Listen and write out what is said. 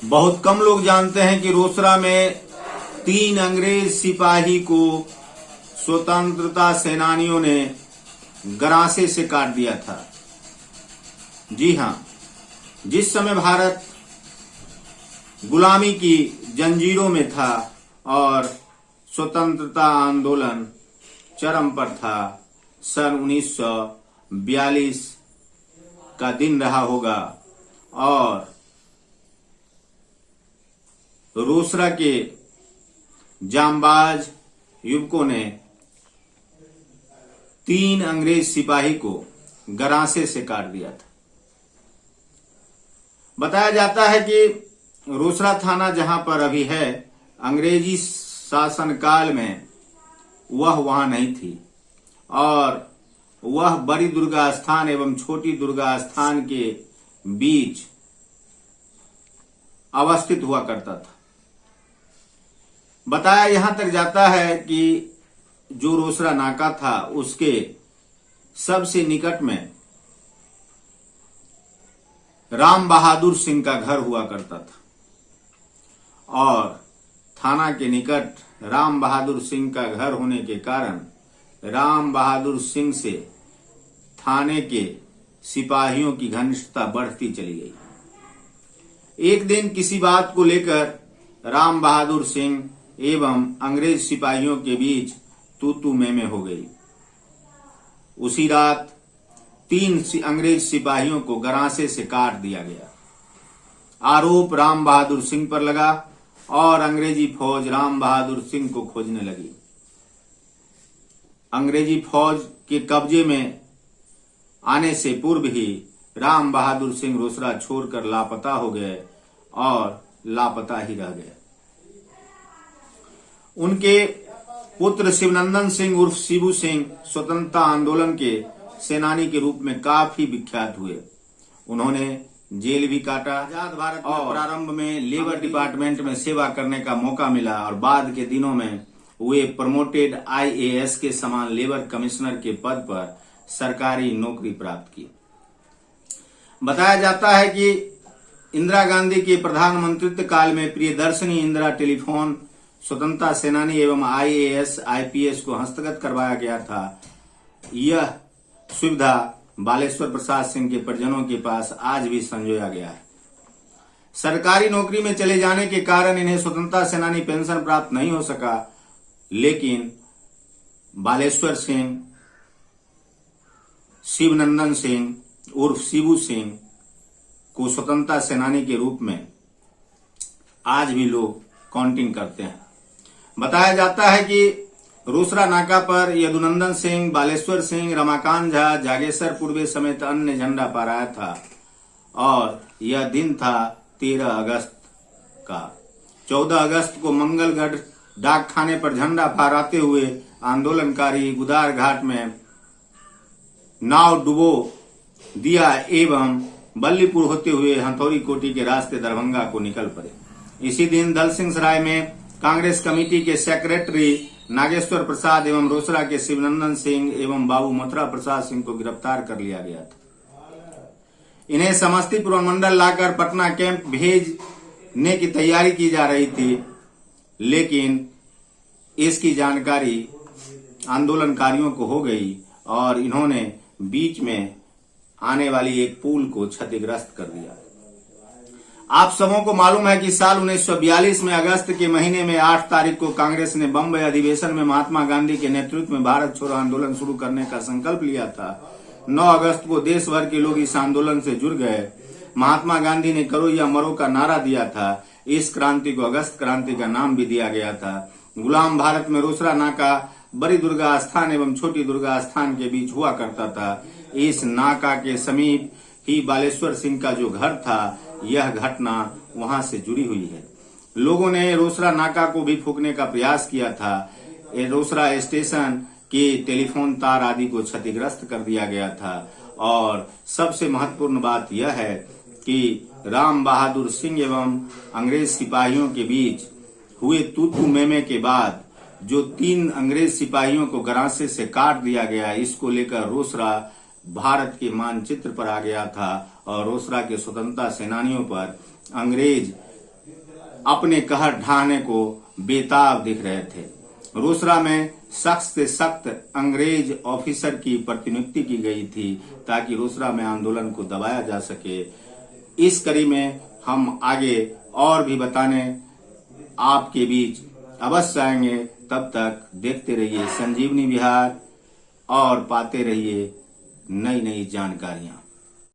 बहुत कम लोग जानते हैं कि रोसड़ा में 3 अंग्रेज सिपाही को स्वतंत्रता सेनानियों ने गरासे से काट दिया था। जी हां, जिस समय भारत गुलामी की जंजीरों में था और स्वतंत्रता आंदोलन चरम पर था, सन 1942 का दिन रहा होगा और रोसड़ा के जांबाज युवकों ने 3 अंग्रेज सिपाही को गरासे से काट दिया था। बताया जाता है कि रोसड़ा थाना जहां पर अभी है, अंग्रेजी शासनकाल में वह वहां नहीं थी और वह बड़ी दुर्गा स्थान एवं छोटी दुर्गा स्थान के बीच अवस्थित हुआ करता था। बताया यहां तक जाता है कि जो रोसड़ा नाका था उसके सबसे निकट में राम बहादुर सिंह का घर हुआ करता था और थाना के निकट राम बहादुर सिंह का घर होने के कारण राम बहादुर सिंह से थाने के सिपाहियों की घनिष्ठता बढ़ती चली गई। एक दिन किसी बात को लेकर राम बहादुर सिंह एवं अंग्रेज सिपाहियों के बीच तू में हो गई। उसी रात 3 अंग्रेज सिपाहियों को गरासे से काट दिया गया। आरोप राम बहादुर सिंह पर लगा और अंग्रेजी फौज राम बहादुर सिंह को खोजने लगी। अंग्रेजी फौज के कब्जे में आने से पूर्व ही राम बहादुर सिंह रोसड़ा छोड़कर लापता हो गए और लापता ही रह गए। उनके पुत्र शिवनंदन सिंह उर्फ शिबू सिंह स्वतंत्रता आंदोलन के सेनानी के रूप में काफी विख्यात हुए। उन्होंने जेल भी काटा। आजाद भारत में प्रारंभ में लेबर डिपार्टमेंट में सेवा करने का मौका मिला और बाद के दिनों में वे प्रमोटेड IAS के समान लेबर कमिश्नर के पद पर सरकारी नौकरी प्राप्त की। बताया जाता है कि इंदिरा गांधी के प्रधानमंत्रित्व काल में प्रियदर्शनी इंदिरा टेलीफोन स्वतंत्रता सेनानी एवं IAS IPS को हस्तगत करवाया गया था। यह सुविधा बालेश्वर प्रसाद सिंह के परिजनों के पास आज भी संजोया गया है। सरकारी नौकरी में चले जाने के कारण इन्हें स्वतंत्रता सेनानी पेंशन प्राप्त नहीं हो सका, लेकिन बालेश्वर सिंह शिवनंदन सिंह उर्फ शिबू सिंह को स्वतंत्रता सेनानी के रूप में आज भी लोग काउंटिंग करते हैं। बताया जाता है कि रोसड़ा नाका पर यदुनंदन सिंह, बालेश्वर सिंह, रमाकांत झा, जागेश्वर पूर्वे समेत अन्य झंडा फहराया था और यह दिन था 13 अगस्त का। 14 अगस्त को मंगलगढ़ डाकखाने पर झंडा फहराते हुए आंदोलनकारी गुदार घाट में नाव डुबो दिया एवं बल्लीपुर होते हुए हथौड़ी कोटी के रास्ते दरभंगा को निकल पड़े। इसी दिन दल सिंह सराय में कांग्रेस कमेटी के सेक्रेटरी नागेश्वर प्रसाद एवं रोसड़ा के शिवनंदन सिंह एवं बाबू मथुरा प्रसाद सिंह को गिरफ्तार कर लिया गया था। इन्हें समस्तीपुर मंडल लाकर पटना कैंप भेजने की तैयारी की जा रही थी, लेकिन इसकी जानकारी आंदोलनकारियों को हो गई और इन्होंने बीच में आने वाली एक पुल को क्षतिग्रस्त कर दिया। आप सबों को मालूम है कि साल 1942 में अगस्त के महीने में 8 तारीख को कांग्रेस ने बम्बई अधिवेशन में महात्मा गांधी के नेतृत्व में भारत छोड़ो आंदोलन शुरू करने का संकल्प लिया था। 9 अगस्त को देश भर के लोग इस आंदोलन से जुड़ गए। महात्मा गांधी ने करो या मरो का नारा दिया था। इस क्रांति को अगस्त क्रांति का नाम भी दिया गया था। गुलाम भारत में रोसड़ा नाका बड़ी दुर्गा स्थान एवं छोटी दुर्गा स्थान के बीच हुआ करता था। इस नाका के समीप ही बालेश्वर सिंह का जो घर था, यह घटना वहां से जुड़ी हुई है। लोगों ने रोसड़ा नाका को भी फूंकने का प्रयास किया था। रोसड़ा स्टेशन के टेलीफोन तार आदि को क्षतिग्रस्त कर दिया गया था और सबसे महत्वपूर्ण बात यह है कि राम बहादुर सिंह एवं अंग्रेज सिपाहियों के बीच हुए तू में के बाद जो 3 अंग्रेज सिपाहियों को गरासे से काट दिया गया, इसको लेकर रोसड़ा भारत के मानचित्र पर आ गया था और रोसड़ा के स्वतंत्रता सेनानियों पर अंग्रेज अपने कहर ढाने को बेताब दिख रहे थे। रोसड़ा में सख्त से सख्त अंग्रेज ऑफिसर की प्रतिनियुक्ति की गई थी ताकि रोसड़ा में आंदोलन को दबाया जा सके। इस कड़ी में हम आगे और भी बताने आपके बीच अवश्य आएंगे। तब तक देखते रहिए संजीवनी विहार और पाते रहिए नई नई जानकारियां।